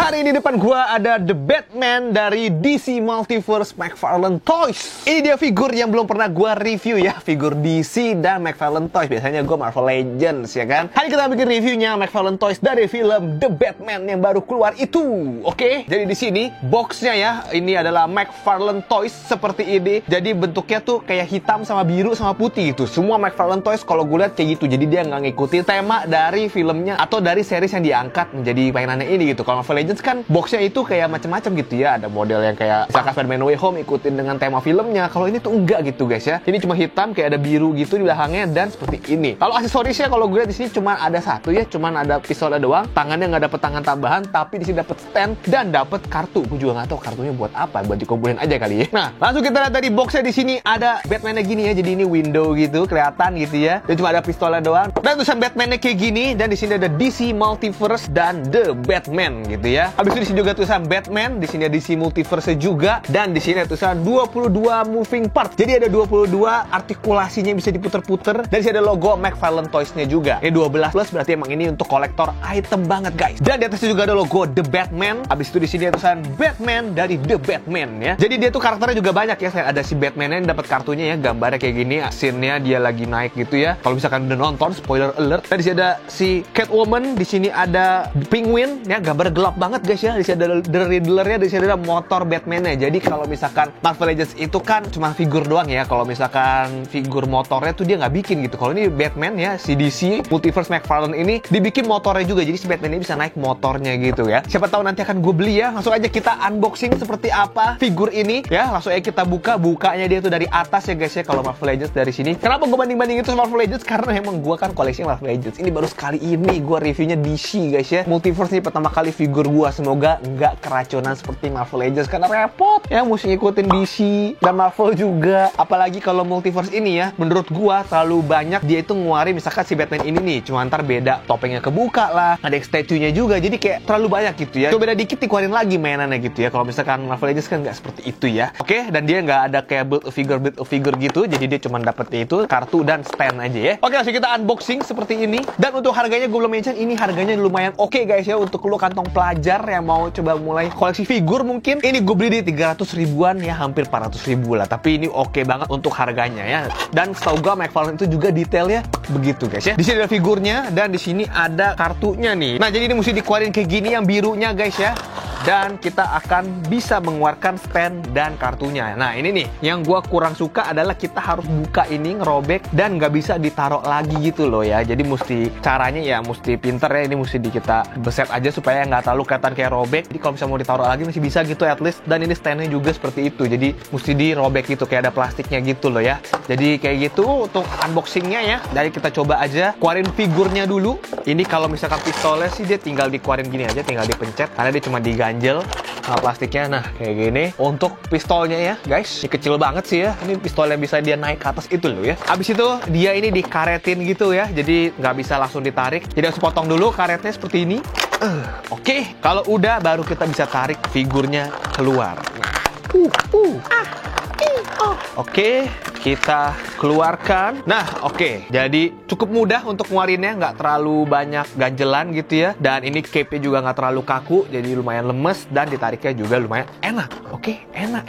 Hari ini depan gua ada The Batman dari DC Multiverse McFarlane Toys. Ini dia figur yang belum pernah gua review ya, figur DC dan McFarlane Toys. Biasanya gua Marvel Legends ya kan. Hari kita bikin reviewnya McFarlane Toys dari film The Batman yang baru keluar itu. Oke, jadi di sini boxnya ya, ini adalah McFarlane Toys seperti ini. Jadi bentuknya tuh kayak hitam sama biru sama putih gitu. Semua McFarlane Toys kalau gue lihat kayak gitu. Jadi dia nggak ngikutin tema dari filmnya atau dari series yang diangkat menjadi mainannya ini gitu. Kalau Marvel Legends kan boxnya itu kayak macam-macam gitu ya. Ada model yang kayak misalkan Spider-Man No Way Home ikutin dengan tema filmnya. Kalau ini tuh enggak gitu guys ya. Ini cuma hitam kayak ada biru gitu di belakangnya dan seperti ini. Kalau aksesorisnya kalau gue lihat di sini cuma ada satu ya, cuma ada pistolnya doang. Tangannya nggak dapet tangan tambahan, tapi di sini dapet stand dan dapet kartu. Gue juga nggak tahu kartunya buat apa, buat dikumpulin aja kali ya. Nah, langsung kita lihat dari boxnya. Di sini ada Batman-nya gini ya. Jadi ini window gitu, kelihatan gitu ya. Dan cuma ada pistolnya doang. Dan tulisan Batman-nya kayak gini. Dan di sini ada DC Multiverse dan The Batman gitu ya. Habis itu di sini juga tulisan Batman, di sini ada DC Multiverse juga, dan di sini ada tulisan 22 moving part. Jadi ada 22 artikulasinya bisa diputer-puter, dan di sini ada logo McFarlane Toys-nya juga. Ini 12 plus berarti emang ini untuk kolektor item banget guys. Dan di atasnya juga ada logo The Batman. Habis itu di sini ada tulisan Batman dari The Batman ya. Jadi dia tuh karakternya juga banyak ya. Ada si Batman-nya yang dapat kartunya ya, gambarnya kayak gini, scene-nya dia lagi naik gitu ya. Kalau misalkan udah nonton, spoiler alert. Dan di sini ada si Catwoman, di sini ada Penguin ya, gambar gelap banget guys ya. Di sini ada The Riddler-nya, di sini ada motor Batman-nya. Jadi kalau misalkan Marvel Legends itu kan cuma figur doang ya. Kalau misalkan figur motornya tuh dia nggak bikin gitu. Kalau ini Batman ya, si DC Multiverse McFarlane ini dibikin motornya juga. Jadi si Batman ini bisa naik motornya gitu ya. Siapa tahu nanti akan gue beli ya. Langsung aja kita unboxing seperti apa figur ini ya. Langsung aja kita bukanya dia tuh dari atas ya guys ya. Kalau Marvel Legends dari sini. Kenapa gue banding-banding itu sama Marvel Legends? Karena emang gue kan koleksi Marvel Legends. Ini baru sekali ini gue reviewnya DC guys ya. Multiverse ini pertama kali figur gue. Semoga nggak keracunan seperti Marvel Legends karena repot ya, mesti ngikutin DC dan Marvel juga. Apalagi kalau Multiverse ini ya, menurut gue terlalu banyak dia itu ngeluarin. Misalkan si Batman ini nih, cuma ntar beda topengnya kebuka lah, ada statue-nya juga. Jadi kayak terlalu banyak gitu ya. Coba beda dikit dikeluarin lagi mainannya gitu ya. Kalau misalkan Marvel Legends kan nggak seperti itu ya. Oke, dan dia nggak ada kayak build a figure gitu. Jadi dia cuma dapet itu kartu dan stand aja ya. Oke, langsung kita unboxing seperti ini. Dan untuk harganya gue belum mention, ini harganya lumayan oke guys ya. Untuk lu kantong pelajar yang mau coba mulai koleksi figur mungkin. Ini gue beli di 300 ribuan ya, hampir 400 ribu lah. Tapi ini oke banget untuk harganya ya. Dan setahu gue McFarlane itu juga detailnya begitu guys ya. Di sini ada figurnya dan di sini ada kartunya nih. Nah, jadi ini mesti dikeluarin kayak gini yang birunya guys ya. Dan kita akan bisa mengeluarkan stand dan kartunya. Nah, ini nih yang gua kurang suka adalah kita harus buka ini, ngerobek, dan nggak bisa ditaruh lagi gitu loh ya. Jadi mesti caranya ya mesti pinter ya. Ini mesti kita beset aja supaya nggak terlalu kelihatan kayak robek. Jadi kalau misalnya mau ditaruh lagi masih bisa gitu at least. Dan ini standnya juga seperti itu. Jadi mesti dirobek gitu kayak ada plastiknya gitu loh ya. Jadi kayak gitu untuk unboxingnya ya. Dari kita coba aja keluarin figurnya dulu. Ini kalau misalkan pistolnya sih dia tinggal dikeluarin gini aja, tinggal dipencet karena dia cuma diganjel sama plastiknya. Nah, kayak gini. Untuk pistolnya ya, guys. Ini kecil banget sih ya. Ini pistol yang bisa dia naik ke atas itu loh ya. Habis itu dia ini dikaretin gitu ya. Jadi nggak bisa langsung ditarik. Jadi harus potong dulu karetnya seperti ini. Oke. Kalau udah baru kita bisa tarik figurnya keluar. Oke, kita keluarkan. Nah, oke. Jadi cukup mudah untuk ngeluarinnya, nggak terlalu banyak ganjelan gitu ya. Dan ini cape-nya juga nggak terlalu kaku, jadi lumayan lemes dan ditariknya juga lumayan enak. Oke, enak.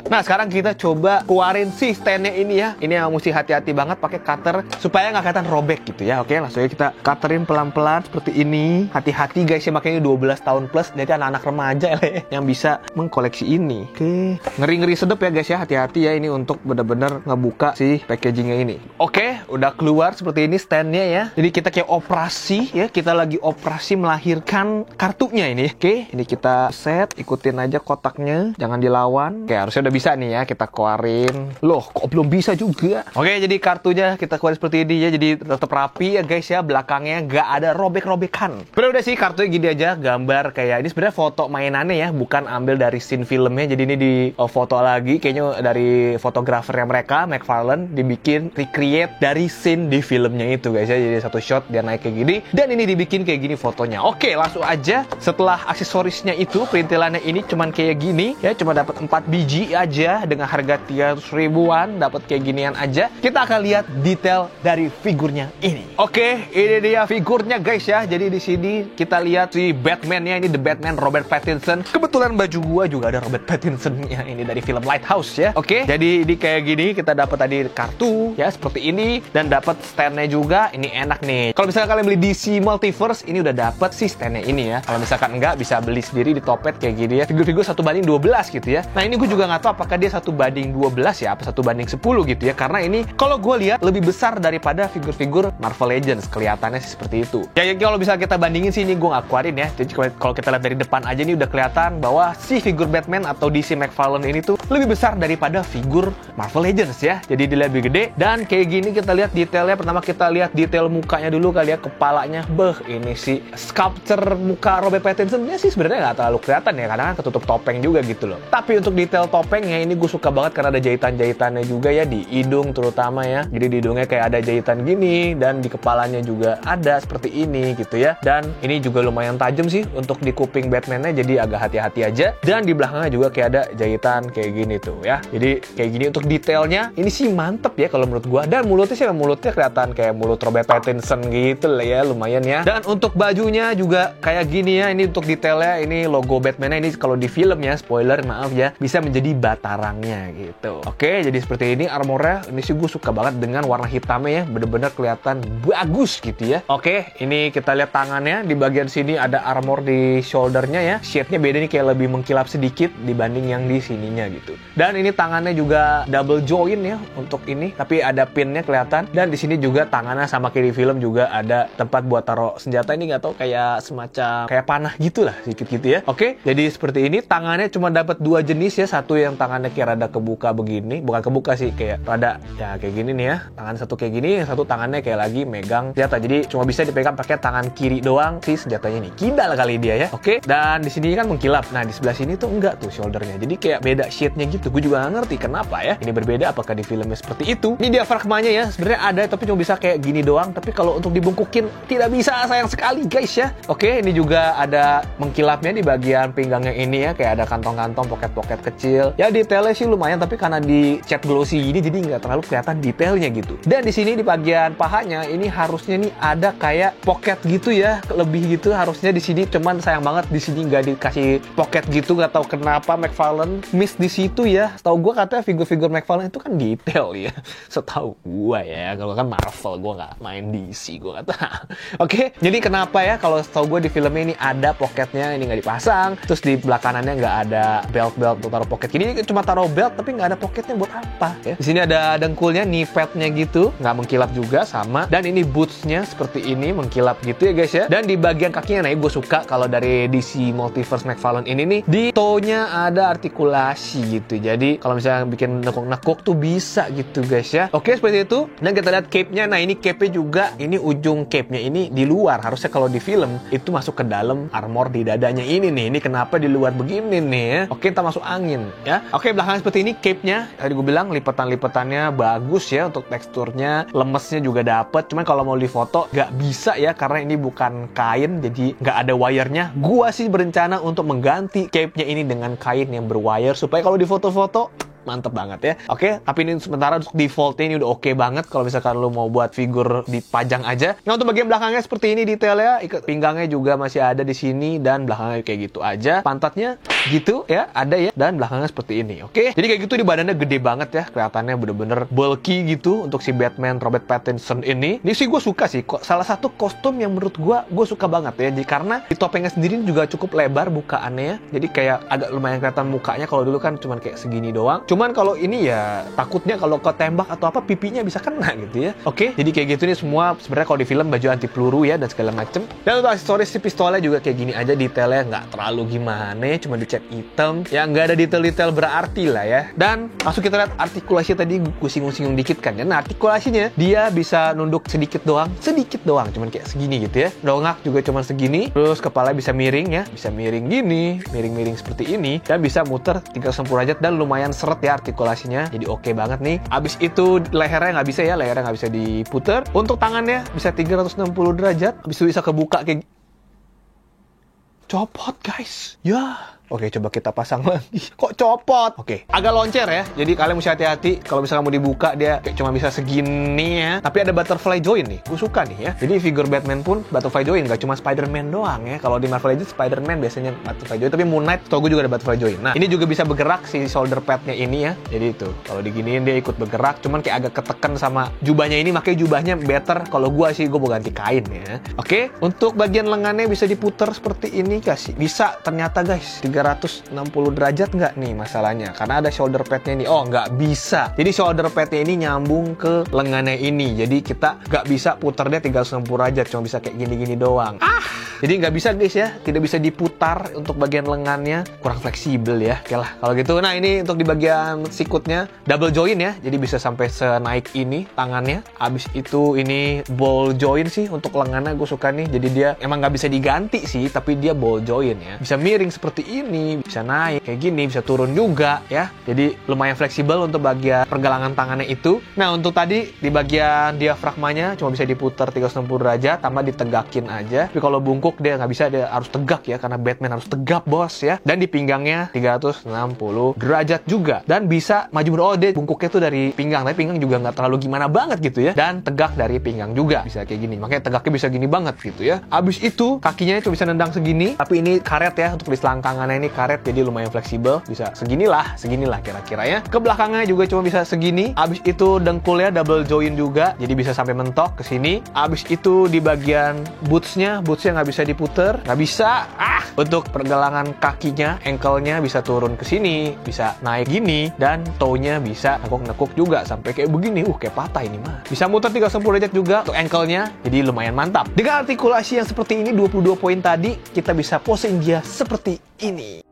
Nah, sekarang kita coba keluarin si stand-nya ini ya. Ini yang mesti hati-hati banget pakai cutter supaya nggak kelihatan robek gitu ya. Oke, langsung aja kita cutterin pelan-pelan seperti ini. Hati-hati guys ya, makanya 12 tahun plus. Jadi anak-anak remaja yang bisa mengkoleksi ini. Oke, ngeri-ngeri sedep ya guys ya. Hati-hati ya, ini untuk bener-bener ngebuka si packagingnya ini. Oke, udah keluar seperti ini standnya ya. Jadi kita kayak operasi ya. Kita lagi operasi melahirkan kartunya ini. Oke, ini kita set, ikutin aja kotaknya. Jangan dilawan. Oke, harusnya udah bisa nih ya. Kita keluarin. Loh, kok belum bisa juga? Oke, jadi kartunya kita keluarin seperti ini ya. Jadi tetap rapi ya guys ya. Belakangnya nggak ada robek-robekan. Udah sih kartunya gini aja. Gambar kayak ini sebenarnya foto mainannya ya. Bukan ambil dari scene filmnya. Jadi ini di foto lagi. Kayaknya dari fotografernya mereka. muka McFarlane dibikin recreate dari scene di filmnya itu guys ya. Jadi satu shot dia naik kayak gini dan ini dibikin kayak gini fotonya. Oke, langsung aja setelah aksesorisnya itu perintilannya ini cuman kayak gini ya, cuma dapat 4 biji aja dengan harga 300 ribuan, dapat kayak ginian aja. Kita akan lihat detail dari figurnya ini. Oke, ini dia figurnya guys ya. Jadi di sini kita lihat si Batman-nya, ini The Batman Robert Pattinson. Kebetulan baju gua juga ada Robert Pattinson-nya ini dari film Lighthouse ya. Oke, jadi ini kayak gini kita dapat tadi kartu ya seperti ini dan dapat stand-nya juga. Ini enak nih. Kalau misalkan kalian beli DC Multiverse ini udah dapat si stand-nya ini ya. Kalau misalkan enggak bisa beli sendiri di Topet kayak gini ya. Figur-figur 1:12 gitu ya. Nah, ini gue juga nggak tahu apakah dia 1:12 ya, apa 1:10 gitu ya. Karena ini kalau gue lihat lebih besar daripada figur-figur Marvel Legends, kelihatannya sih seperti itu. Ya kalau bisa kita bandingin sih, ini gue nggak keluarin ya. Jadi kalau kita lihat dari depan aja nih udah kelihatan bahwa si figur Batman atau DC McFarlane ini tuh lebih besar daripada figur Marvel Legends ya. Jadi dia lebih gede dan kayak gini kita lihat detailnya. Pertama kita lihat detail mukanya dulu kali ya, kepalanya. Ini sih sculpture muka Robert Pattinson ya sih sebenarnya nggak terlalu kelihatan ya, karena kan ketutup topeng juga gitu loh. Tapi untuk detail topengnya ini gue suka banget karena ada jahitan-jahitannya juga ya di hidung terutama ya. Jadi di hidungnya kayak ada jahitan gini dan di kepalanya juga ada seperti ini gitu ya. Dan ini juga lumayan tajam sih untuk di kuping Batman-nya, jadi agak hati-hati aja. Dan di belakangnya juga kayak ada jahitan kayak gini tuh ya. Jadi kayak gini untuk detailnya ini sih mantep ya kalau menurut gua. Dan mulutnya sih mulutnya kelihatan kayak mulut Robert Pattinson gitu lah ya, lumayan ya. Dan untuk bajunya juga kayak gini ya. Ini untuk detailnya, ini logo Batman-nya ini kalau di film ya, spoiler maaf ya, bisa menjadi batarangnya gitu. Oke, jadi seperti ini armornya. Ini sih gue suka banget dengan warna hitamnya ya, bener-bener kelihatan bagus gitu ya. Oke, ini kita lihat tangannya. Di bagian sini ada armor di shouldernya ya. Shade-nya beda nih, kayak lebih mengkilap sedikit dibanding yang di sininya gitu. Dan ini tangannya juga double joint ya untuk ini, tapi ada pinnya kelihatan. Dan di sini juga tangannya sama kayak di film juga ada tempat buat taruh senjata. Ini nggak tahu kayak semacam kayak panah gitulah sedikit gitu ya. Oke, jadi seperti ini. Tangannya cuma dapat 2 jenis ya. Satu yang tangannya kayak rada kebuka begini, bukan kebuka sih, kayak rada ya kayak gini nih ya. Tangan satu kayak gini, yang satu tangannya kayak lagi megang senjata. Jadi cuma bisa dipegang pakai tangan kiri doang sih senjatanya nih. Kidal kali dia ya. Oke, dan di sini kan mengkilap. Nah, di sebelah sini tuh enggak tuh shouldernya. Jadi kayak beda shade-nya gitu. Gue juga nggak ngerti kenapa ya. Ini berbeda, apakah di filmnya seperti itu. Ini diafragmanya ya. Sebenarnya ada tapi cuma bisa kayak gini doang. Tapi kalau untuk dibungkukin tidak bisa, sayang sekali guys ya. Oke, ini juga ada mengkilapnya di bagian pinggangnya ini ya. Kayak ada kantong-kantong, pocket-pocket kecil. Ya detailnya sih lumayan, tapi karena di cat glossy ini jadi nggak terlalu kelihatan detailnya gitu. Dan di sini di bagian pahanya ini harusnya nih ada kayak pocket gitu ya, lebih gitu harusnya di sini. Cuman sayang banget di sini nggak dikasih pocket gitu. Nggak tahu kenapa McFarlane miss di situ ya. Tahu gue katanya figur-figur McFarlane itu kan detail ya. Setahu gue ya, kalau kan Marvel gue nggak main DC, gue nggak tahu. Oke, jadi kenapa ya kalau setahu gue di filmnya ini ada pocketnya, ini nggak dipasang. Terus di belakangannya nggak ada belt untuk taruh pocket. Ini cuma taruh belt tapi nggak ada pocketnya, buat apa ya? Di sini ada dengkulnya, knee padnya gitu, nggak mengkilap juga sama. Dan ini bootsnya seperti ini mengkilap gitu ya guys ya. Dan di bagian kakinya, nah gue suka kalau dari DC Multiverse McFarlane ini nih, di toe-nya ada artikulasi gitu. Jadi kalau misalnya bikin nekuk-nekuk tuh bisa gitu guys ya. Oke, seperti itu. Dan kita lihat cape-nya. Nah, ini cape-nya juga, ini ujung cape-nya ini di luar. Harusnya kalau di film itu masuk ke dalam armor di dadanya ini nih. Ini kenapa di luar begini nih ya? Oke, kita masuk angin ya. Oke, belakang seperti ini cape-nya. Tadi gue bilang lipetan-lipetannya bagus ya untuk teksturnya. Lemesnya juga dapet. Cuman kalau mau difoto nggak bisa ya karena ini bukan kain, jadi nggak ada wire-nya. Gua sih berencana untuk mengganti cape-nya ini dengan kain yang berwire supaya kalau difoto-foto mantep banget ya. Oke, tapi ini sementara untuk defaultnya ini udah oke banget kalau misalkan lo mau buat figur dipajang aja. Nah, untuk bagian belakangnya seperti ini detailnya, ikat pinggangnya juga masih ada di sini dan belakangnya kayak gitu aja. Pantatnya gitu ya, ada ya, dan belakangnya seperti ini. Oke, jadi kayak gitu di badannya gede banget ya, kelihatannya bener-bener bulky gitu untuk si Batman Robert Pattinson ini. Ini sih gue suka sih, salah satu kostum yang menurut gue suka banget ya. Jadi karena di topengnya sendiri juga cukup lebar bukaannya ya. Jadi kayak agak lumayan kelihatan mukanya, kalau dulu kan cuman kayak segini doang. Cuman kalau ini ya takutnya kalau ketembak atau apa pipinya bisa kena gitu ya. Oke, jadi kayak gitu nih semua sebenarnya kalau di film baju anti peluru ya dan segala macem. Dan untuk aksesoris si pistolnya juga kayak gini aja, detailnya nggak terlalu gimana, cuma dicat hitam. Ya nggak ada detail-detail berarti lah ya. Dan langsung kita lihat artikulasi tadi gue singgung-singgung dikit kan ya. Nah, artikulasinya dia bisa nunduk sedikit doang, cuman kayak segini gitu ya. Dongak juga cuman segini. Terus kepala bisa miring ya, bisa miring gini, miring-miring seperti ini, dan bisa muter 360 derajat dan lumayan seret copot ya artikulasinya, jadi oke banget nih. Abis itu lehernya nggak bisa ya, lehernya nggak bisa diputer. Untuk tangannya bisa 360 derajat, abis itu bisa kebuka kayak copot guys. Ya. Oke, coba kita pasang lagi. Kok copot? Oke, agak loncer ya. Jadi kalian mesti hati-hati. Kalau misalnya mau dibuka, dia kayak cuma bisa segini ya. Tapi ada butterfly join nih. Gue suka nih ya. Jadi figur Batman pun butterfly join. Gak cuma Spider-Man doang ya. Kalau di Marvel Legends, Spider-Man biasanya butterfly join. Tapi Moon Knight, tau gue juga ada butterfly join. Nah, ini juga bisa bergerak si shoulder pad-nya ini ya. Jadi itu, kalau diginiin dia ikut bergerak. Cuman kayak agak ketekan sama jubahnya ini. Makanya jubahnya better. Kalau gue sih, gue mau ganti kain ya. Oke, untuk bagian lengannya bisa diputer seperti ini kasih. Bisa ternyata guys, 360 derajat nggak nih masalahnya, karena ada shoulder pad-nya ini. Oh, nggak bisa. Jadi shoulder pad-nya ini nyambung ke lengannya ini. Jadi kita nggak bisa putar dia 360 derajat, cuma bisa kayak gini-gini doang. Jadi nggak bisa guys ya, tidak bisa diputar untuk bagian lengannya, kurang fleksibel ya. Oke lah, kalau gitu. Nah, ini untuk di bagian sikutnya double join ya, jadi bisa sampai senaik ini tangannya. Abis itu ini ball join sih untuk lengannya, gue suka nih. Jadi dia emang nggak bisa diganti sih, tapi dia ball join ya. Bisa miring seperti ini, bisa naik kayak gini, bisa turun juga ya. Jadi lumayan fleksibel untuk bagian pergelangan tangannya itu. Nah, untuk tadi di bagian diafragmanya cuma bisa diputar 360 derajat, tambah ditegakin aja. Tapi kalau bungkuk dia nggak bisa, dia harus tegak ya, karena Batman harus tegap bos ya. Dan di pinggangnya 360 derajat juga. Dan bisa maju mundur. Oh, dia bungkuknya tuh dari pinggang, tapi pinggang juga nggak terlalu gimana banget gitu ya. Dan tegak dari pinggang juga, bisa kayak gini. Makanya tegaknya bisa gini banget gitu ya. Abis itu kakinya itu bisa nendang segini, tapi ini karet ya, untuk di selangkangannya ini karet, jadi lumayan fleksibel, bisa seginilah kira-kira ya. Ke belakangnya juga cuma bisa segini. Abis itu dengkulnya double join juga, jadi bisa sampai mentok ke sini. Abis itu di bagian bootsnya nggak bisa diputer, nggak bisa. Untuk pergelangan kakinya, ankle-nya bisa turun ke sini, bisa naik gini, dan toe-nya bisa nekuk-nekuk juga sampai kayak begini. Kayak patah ini mah. Bisa muter 360 derajat juga untuk ankle-nya, jadi lumayan mantap. Dengan artikulasi yang seperti ini, 22 poin tadi, kita bisa posing dia seperti ini.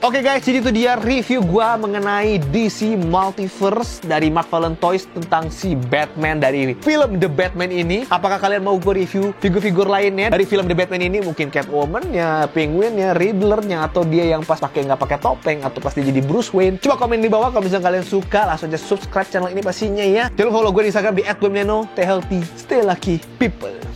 Oke guys, jadi itu dia review gua mengenai DC Multiverse dari McFarlane Toys tentang si Batman dari film The Batman ini. Apakah kalian mau gue review figur-figur lainnya dari film The Batman ini? Mungkin Catwoman-nya, Penguin-nya, Riddler-nya, atau dia yang pas pakai nggak pakai topeng, atau pas dia jadi Bruce Wayne. Coba komen di bawah kalau misalnya kalian suka. Langsung aja subscribe channel ini pastinya ya. Jangan lupa follow gue di Instagram di @gomneno. Stay healthy, stay lucky, people.